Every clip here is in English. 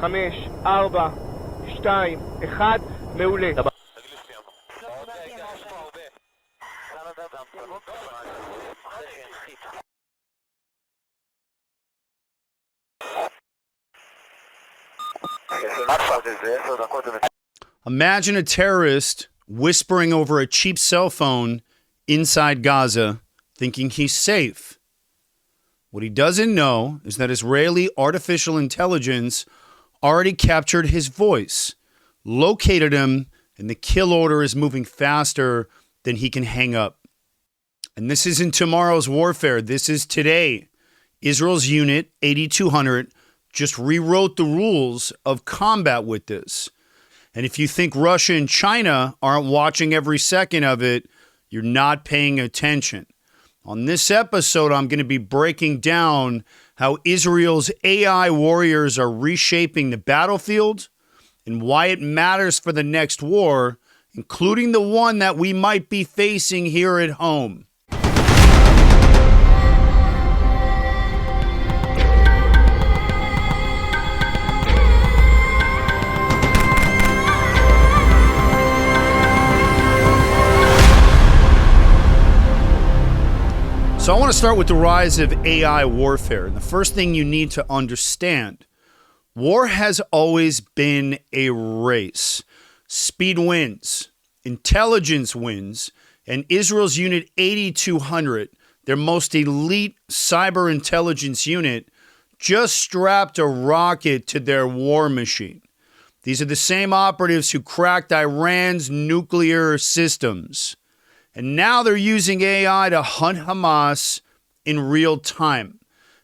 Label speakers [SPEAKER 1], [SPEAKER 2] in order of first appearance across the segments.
[SPEAKER 1] 5, 4, 2, 1, מעולה.
[SPEAKER 2] Imagine a terrorist whispering over a cheap cell phone inside Gaza, thinking he's safe. What he doesn't know is that Israeli artificial intelligence already captured his voice, located him, and the kill order is moving faster than he can hang up. And this isn't tomorrow's warfare. This is today. Israel's Unit 8200 just rewrote the rules of combat with this. And if you think Russia and China aren't watching every second of it, you're not paying attention. On this episode, I'm going to be breaking down how Israel's AI warriors are reshaping the battlefield and why it matters for the next war, including the one that we might be facing here at home. So I want to start with the rise of AI warfare. And the first thing you need to understand, war has always been a race. Speed wins, intelligence wins, and Israel's Unit 8200, their most elite cyber intelligence unit, just strapped a rocket to their war machine. These are the same operatives who cracked Iran's nuclear systems. And now they're using AI to hunt Hamas in real time.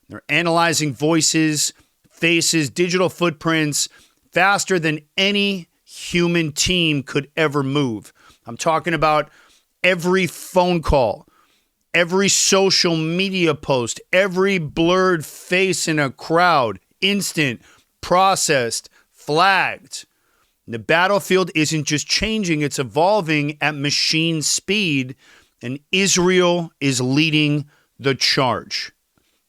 [SPEAKER 2] They're analyzing voices, faces, digital footprints faster than any human team could ever move. I'm talking about every phone call, every social media post, every blurred face in a crowd, instant, processed, flagged. The battlefield isn't just changing, it's evolving at machine speed, and Israel is leading the charge.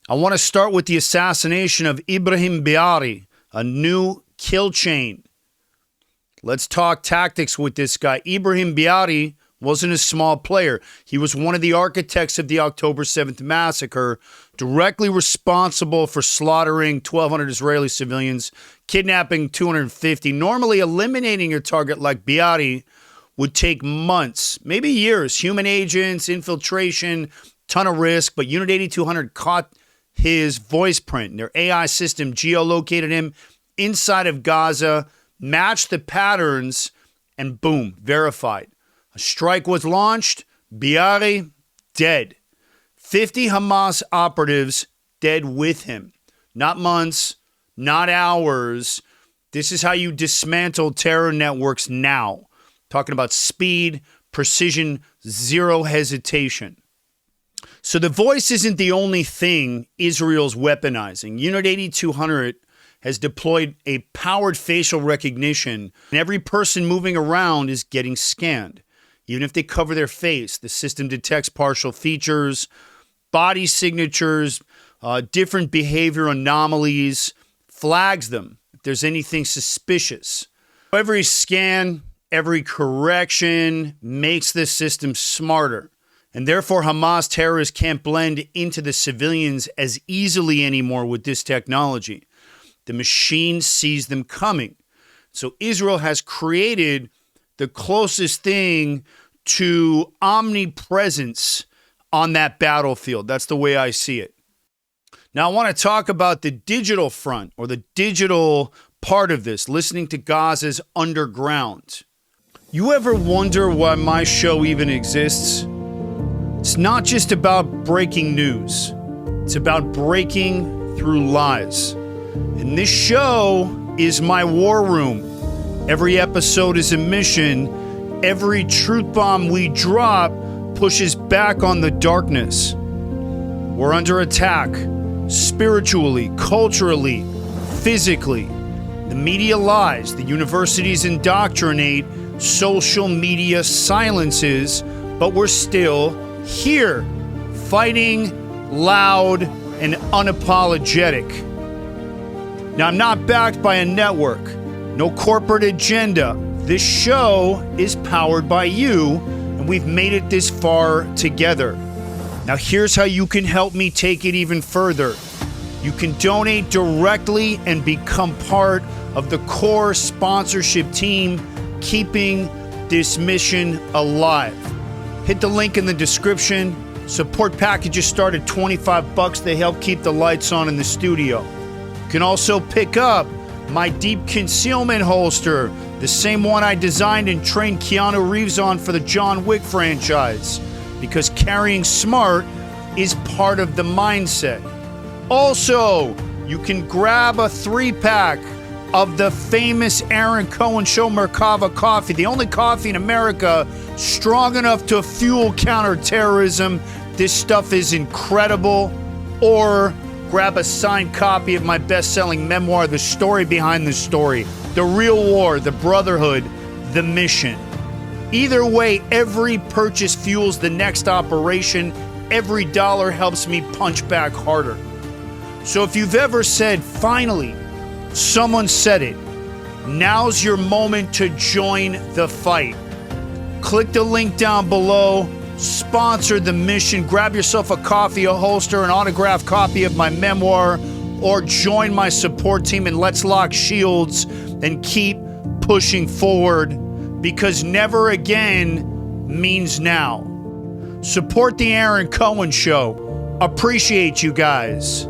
[SPEAKER 2] I want to start with the assassination of Ibrahim Biari, a new kill chain. Let's talk tactics with this guy. Ibrahim Biari wasn't a small player. He was one of the architects of the October 7th massacre, directly responsible for slaughtering 1,200 Israeli civilians, kidnapping 250. Normally, eliminating a target like Biari would take months, maybe years. Human agents, infiltration, ton of risk, but Unit 8200 caught his voice print. Their AI system geolocated him inside of Gaza, matched the patterns, and boom, verified. A strike was launched, Biari dead. 50 Hamas operatives dead with him. Not months, not hours. This is how you dismantle terror networks now. Talking about speed, precision, zero hesitation. So the voice isn't the only thing Israel's weaponizing. Unit 8200 has deployed a powered facial recognition, and every person moving around is getting scanned. Even if they cover their face, the system detects partial features, body signatures, different behavior anomalies, flags them if there's anything suspicious. Every scan, every correction makes this system smarter. And therefore, Hamas terrorists can't blend into the civilians as easily anymore with this technology. The machine sees them coming. So Israel has created the closest thing to omnipresence on that battlefield. That's the way I see it. Now, I want to talk about the digital front, or the digital part of this, listening to Gaza's underground. You ever wonder why my show even exists? It's not just about breaking news. It's about breaking through lies. And this show is my war room. Every episode is a mission. Every truth bomb we drop pushes back on the darkness. We're under attack, spiritually, culturally, physically. The media lies, the universities indoctrinate, social media silences, but we're still here, fighting, loud, and unapologetic. Now, I'm not backed by a network, no corporate agenda. This show is powered by you, and we've made it this far together. Now, here's how you can help me take it even further. You can donate directly and become part of the core sponsorship team keeping this mission alive. Hit the link in the description. Support packages start at $25. They help keep the lights on in the studio. You can also pick up my deep concealment holster, the same one I designed and trained Keanu Reeves on for the John Wick franchise, because carrying smart is part of the mindset. Also, you can grab a 3-pack of the famous Aaron Cohen Show Merkava Coffee, the only coffee in America strong enough to fuel counterterrorism. This stuff is incredible. Or grab a signed copy of my best-selling memoir, The Story Behind the Story, The Real War, The Brotherhood, The Mission. Either way, every purchase fuels the next operation. Every dollar helps me punch back harder. So if you've ever said, finally, someone said it, now's your moment to join the fight. Click the link down below, sponsor the mission, grab yourself a coffee, a holster, an autographed copy of my memoir, or join my support team and let's lock shields and keep pushing forward, because never again means now. Support the Aaron Cohen Show. Appreciate you guys.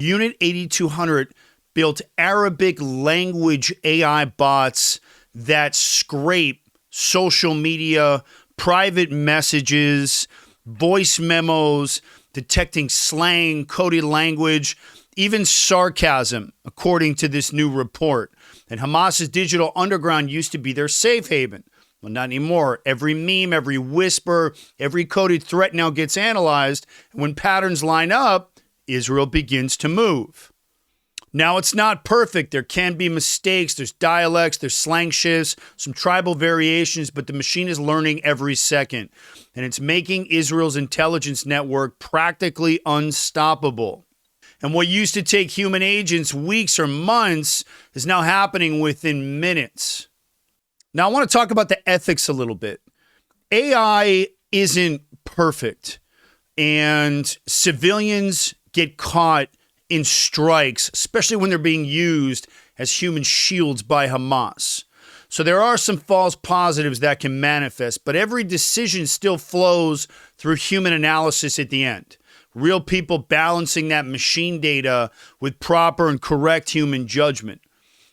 [SPEAKER 2] Unit 8200 built Arabic language AI bots that scrape social media, private messages, voice memos, detecting slang, coded language, even sarcasm, according to this new report. And Hamas's digital underground used to be their safe haven. Well, not anymore. Every meme, every whisper, every coded threat now gets analyzed. And when patterns line up, Israel begins to move. Now, it's not perfect. There can be mistakes. There's dialects, there's slang shifts, some tribal variations, but the machine is learning every second. And it's making Israel's intelligence network practically unstoppable. And what used to take human agents weeks or months is now happening within minutes. Now, I want to talk about the ethics a little bit. AI isn't perfect, and civilians get caught in strikes, especially when they're being used as human shields by Hamas. So there are some false positives that can manifest, but every decision still flows through human analysis at the end. Real people balancing that machine data with proper and correct human judgment.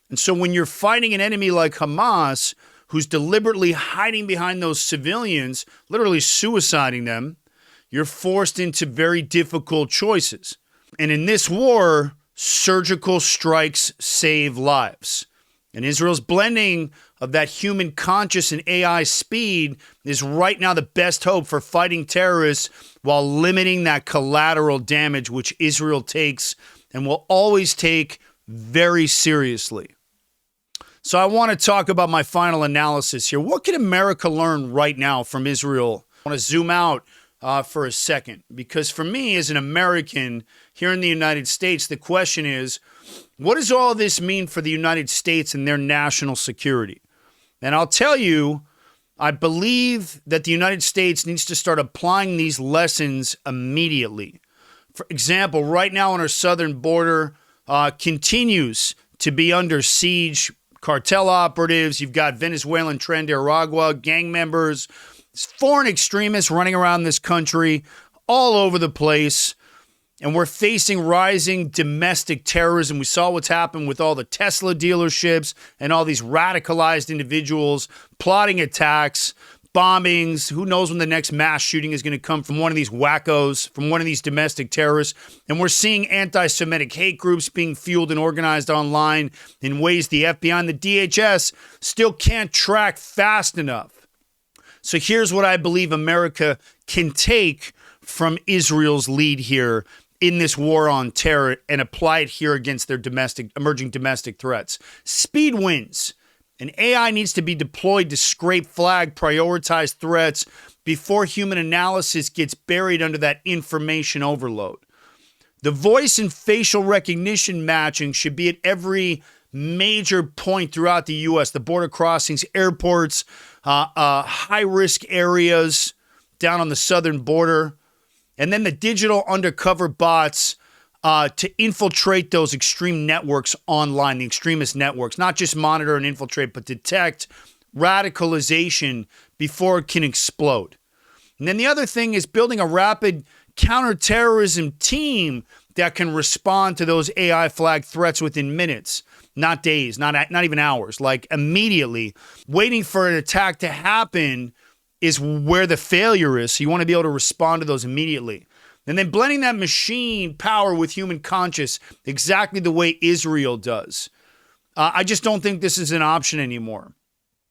[SPEAKER 2] And so when you're fighting an enemy like Hamas, who's deliberately hiding behind those civilians, literally suiciding them, you're forced into very difficult choices. And in this war, surgical strikes save lives. And Israel's blending of that human conscious and AI speed is right now the best hope for fighting terrorists while limiting that collateral damage which Israel takes and will always take very seriously. So I want to talk about my final analysis here. What can America learn right now from Israel? I want to zoom out for a second, because for me as an American here in the United States, the question is, what does all this mean for the United States and their national security? And I'll tell you, I believe that the United States needs to start applying these lessons immediately. For example, right now on our southern border continues to be under siege. Cartel operatives, you've got Venezuelan Nicaragua gang members, foreign extremists running around this country all over the place. And we're facing rising domestic terrorism. We saw what's happened with all the Tesla dealerships and all these radicalized individuals plotting attacks, bombings. Who knows when the next mass shooting is going to come from one of these wackos, from one of these domestic terrorists. And we're seeing anti-Semitic hate groups being fueled and organized online in ways the FBI and the DHS still can't track fast enough. So here's what I believe America can take from Israel's lead here in this war on terror and apply it here against their emerging domestic threats. Speed wins. And AI needs to be deployed to scrape, flag, prioritize threats before human analysis gets buried under that information overload. The voice and facial recognition matching should be at every major point throughout the U.S., the border crossings, airports, high-risk areas down on the southern border, and then the digital undercover bots to infiltrate those extreme networks online, the extremist networks, not just monitor and infiltrate, but detect radicalization before it can explode. And then the other thing is building a rapid counterterrorism team that can respond to those AI flag threats within minutes, not days, not even hours, like immediately. Waiting for an attack to happen is where the failure is. So you want to be able to respond to those immediately. And then blending that machine power with human conscious exactly the way Israel does. I just don't think this is an option anymore.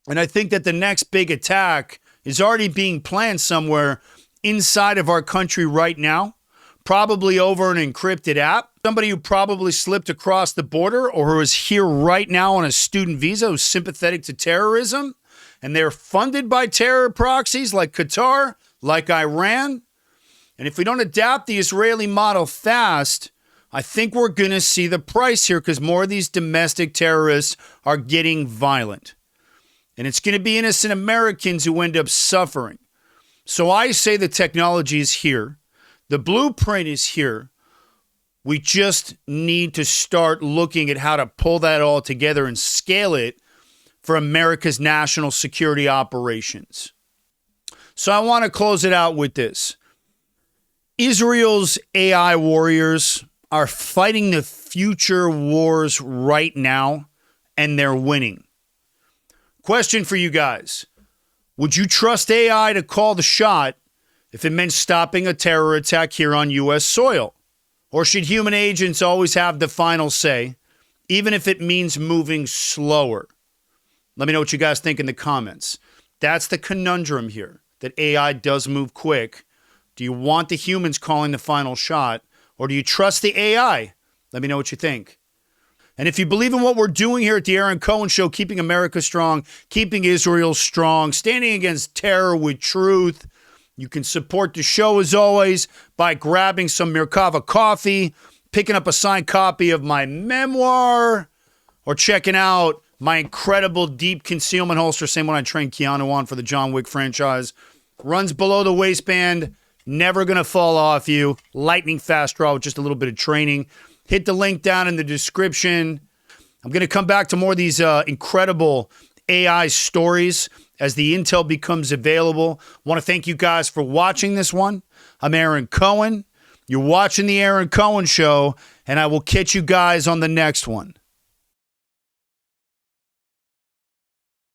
[SPEAKER 2] And I think that the next big attack is already being planned somewhere inside of our country right now, probably over an encrypted app. Somebody who probably slipped across the border or who is here right now on a student visa who's sympathetic to terrorism, and they're funded by terror proxies like Qatar, like Iran. And if we don't adapt the Israeli model fast, I think we're going to see the price here because more of these domestic terrorists are getting violent. And it's going to be innocent Americans who end up suffering. So I say the technology is here. The blueprint is here. We just need to start looking at how to pull that all together and scale it for America's national security operations. So I want to close it out with this. Israel's AI warriors are fighting the future wars right now, and they're winning. Question for you guys. Would you trust AI to call the shot if it meant stopping a terror attack here on U.S. soil? Or should human agents always have the final say, even if it means moving slower? Let me know what you guys think in the comments. That's the conundrum here, that AI does move quick. Do you want the humans calling the final shot, or do you trust the AI? Let me know what you think. And if you believe in what we're doing here at the Aaron Cohen Show, keeping America strong, keeping Israel strong, standing against terror with truth, you can support the show as always by grabbing some Merkava Coffee, picking up a signed copy of my memoir, or checking out my incredible deep concealment holster, same one I trained Keanu on for the John Wick franchise. Runs below the waistband, never going to fall off you. Lightning fast draw with just a little bit of training. Hit the link down in the description. I'm going to come back to more of these incredible AI stories as the intel becomes available. I want to thank you guys for watching this one. I'm Aaron Cohen. You're watching the Aaron Cohen Show, and I will catch you guys on the next one.